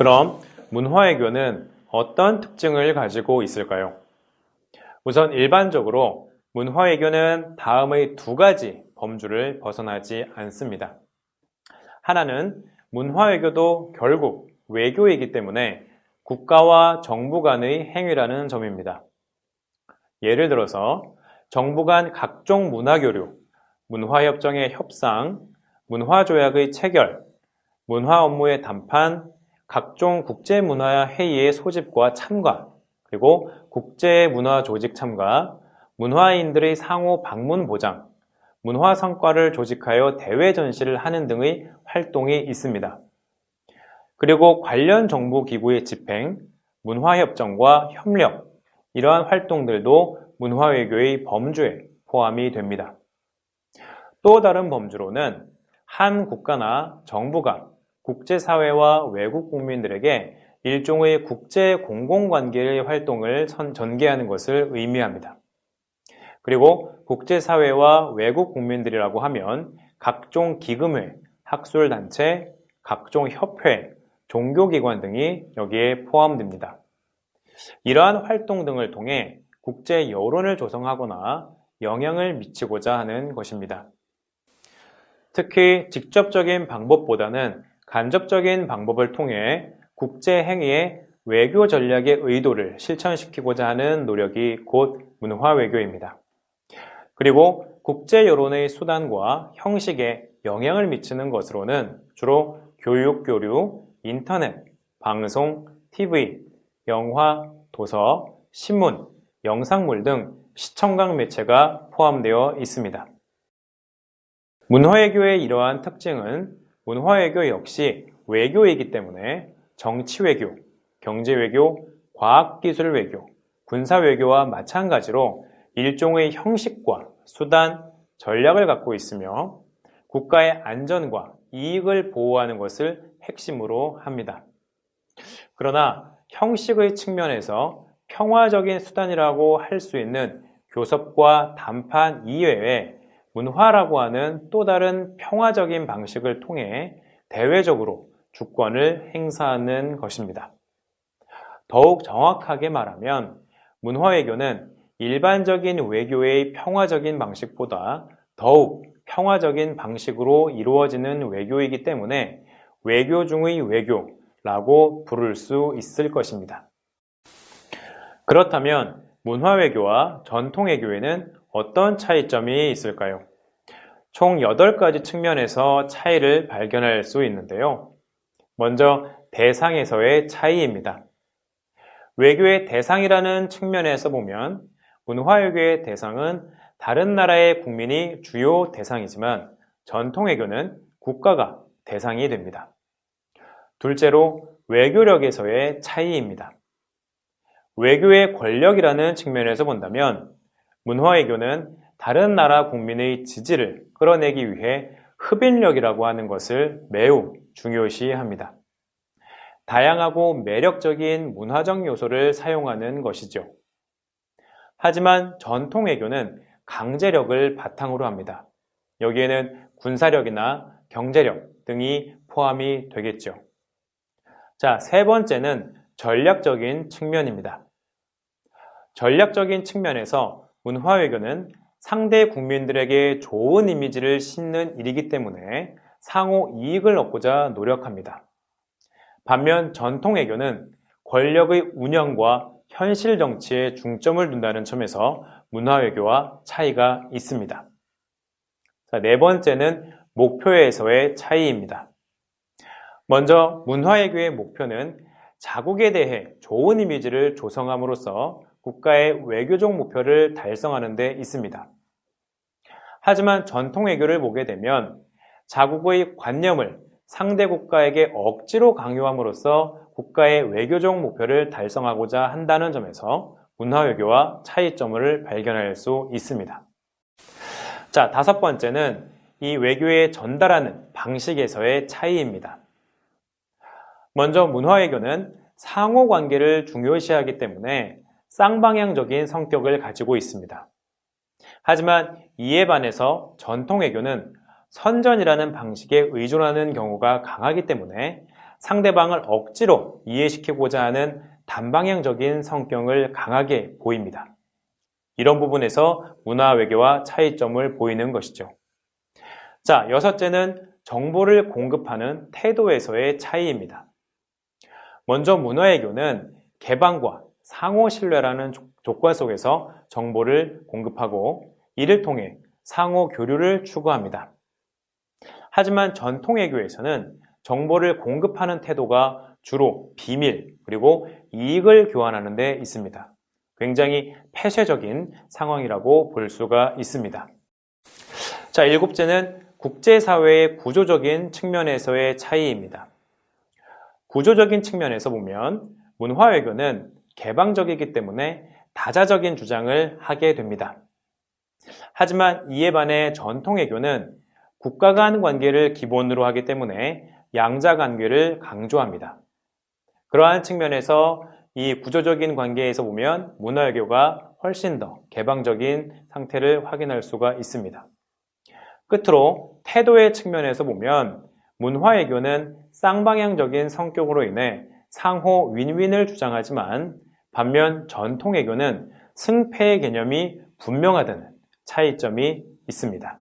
그럼 문화외교는 어떤 특징을 가지고 있을까요? 우선 일반적으로 문화외교는 다음의 두 가지 범주를 벗어나지 않습니다. 하나는 문화외교도 결국 외교이기 때문에 국가와 정부 간의 행위라는 점입니다. 예를 들어서 정부 간 각종 문화교류, 문화협정의 협상, 문화조약의 체결, 문화 업무의 담판, 각종 국제문화회의의 소집과 참가, 그리고 국제문화조직 참가, 문화인들의 상호 방문 보장, 문화성과를 조직하여 대외 전시를 하는 등의 활동이 있습니다. 그리고 관련 정부 기구의 집행, 문화협정과 협력, 이러한 활동들도 문화외교의 범주에 포함이 됩니다. 또 다른 범주로는 한 국가나 정부가 국제사회와 외국 국민들에게 일종의 국제 공공관계의 활동을 전개하는 것을 의미합니다. 그리고 국제사회와 외국 국민들이라고 하면 각종 기금회, 학술단체, 각종 협회, 종교기관 등이 여기에 포함됩니다. 이러한 활동 등을 통해 국제 여론을 조성하거나 영향을 미치고자 하는 것입니다. 특히 직접적인 방법보다는 간접적인 방법을 통해 국제 행위의 외교 전략의 의도를 실천시키고자 하는 노력이 곧 문화외교입니다. 그리고 국제 여론의 수단과 형식에 영향을 미치는 것으로는 주로 교육, 교류, 인터넷, 방송, TV, 영화, 도서, 신문, 영상물 등 시청각 매체가 포함되어 있습니다. 문화외교의 이러한 특징은 문화외교 역시 외교이기 때문에 정치외교, 경제외교, 과학기술외교, 군사외교와 마찬가지로 일종의 형식과 수단, 전략을 갖고 있으며 국가의 안전과 이익을 보호하는 것을 핵심으로 합니다. 그러나 형식의 측면에서 평화적인 수단이라고 할 수 있는 교섭과 담판 이외에 문화라고 하는 또 다른 평화적인 방식을 통해 대외적으로 주권을 행사하는 것입니다. 더욱 정확하게 말하면 문화외교는 일반적인 외교의 평화적인 방식보다 더욱 평화적인 방식으로 이루어지는 외교이기 때문에 외교 중의 외교라고 부를 수 있을 것입니다. 그렇다면 문화외교와 전통외교에는 어떤 차이점이 있을까요? 총 8가지 측면에서 차이를 발견할 수 있는데요. 먼저 대상에서의 차이입니다. 외교의 대상이라는 측면에서 보면 문화외교의 대상은 다른 나라의 국민이 주요 대상이지만 전통외교는 국가가 대상이 됩니다. 둘째로 외교력에서의 차이입니다. 외교의 권력이라는 측면에서 본다면 문화외교는 다른 나라 국민의 지지를 끌어내기 위해 흡인력이라고 하는 것을 매우 중요시합니다. 다양하고 매력적인 문화적 요소를 사용하는 것이죠. 하지만 전통외교는 강제력을 바탕으로 합니다. 여기에는 군사력이나 경제력 등이 포함이 되겠죠. 자, 세 번째는 전략적인 측면입니다. 전략적인 측면에서 문화외교는 상대 국민들에게 좋은 이미지를 심는 일이기 때문에 상호 이익을 얻고자 노력합니다. 반면 전통외교는 권력의 운영과 현실 정치에 중점을 둔다는 점에서 문화외교와 차이가 있습니다. 자, 네 번째는 목표에서의 차이입니다. 먼저 문화외교의 목표는 자국에 대해 좋은 이미지를 조성함으로써 국가의 외교적 목표를 달성하는 데 있습니다. 하지만 전통외교를 보게 되면 자국의 관념을 상대 국가에게 억지로 강요함으로써 국가의 외교적 목표를 달성하고자 한다는 점에서 문화외교와 차이점을 발견할 수 있습니다. 자, 다섯 번째는 이 외교에 전달하는 방식에서의 차이입니다. 먼저 문화외교는 상호관계를 중요시하기 때문에 쌍방향적인 성격을 가지고 있습니다. 하지만 이에 반해서 전통외교는 선전이라는 방식에 의존하는 경우가 강하기 때문에 상대방을 억지로 이해시키고자 하는 단방향적인 성격을 강하게 보입니다. 이런 부분에서 문화 외교와 차이점을 보이는 것이죠. 자, 여섯째는 정보를 공급하는 태도에서의 차이입니다. 먼저 문화 외교는 개방과 상호 신뢰라는 조건 속에서 정보를 공급하고 이를 통해 상호 교류를 추구합니다. 하지만 전통 외교에서는 정보를 공급하는 태도가 주로 비밀 그리고 이익을 교환하는 데 있습니다. 굉장히 폐쇄적인 상황이라고 볼 수가 있습니다. 자, 일곱째는 국제사회의 구조적인 측면에서의 차이입니다. 구조적인 측면에서 보면 문화 외교는 개방적이기 때문에 다자적인 주장을 하게 됩니다. 하지만 이에 반해 전통 외교는 국가 간 관계를 기본으로 하기 때문에 양자 관계를 강조합니다. 그러한 측면에서 이 구조적인 관계에서 보면 문화 외교가 훨씬 더 개방적인 상태를 확인할 수가 있습니다. 끝으로 태도의 측면에서 보면 문화 외교는 쌍방향적인 성격으로 인해 상호 윈윈을 주장하지만 반면 전통 외교는 승패의 개념이 분명하다는 차이점이 있습니다.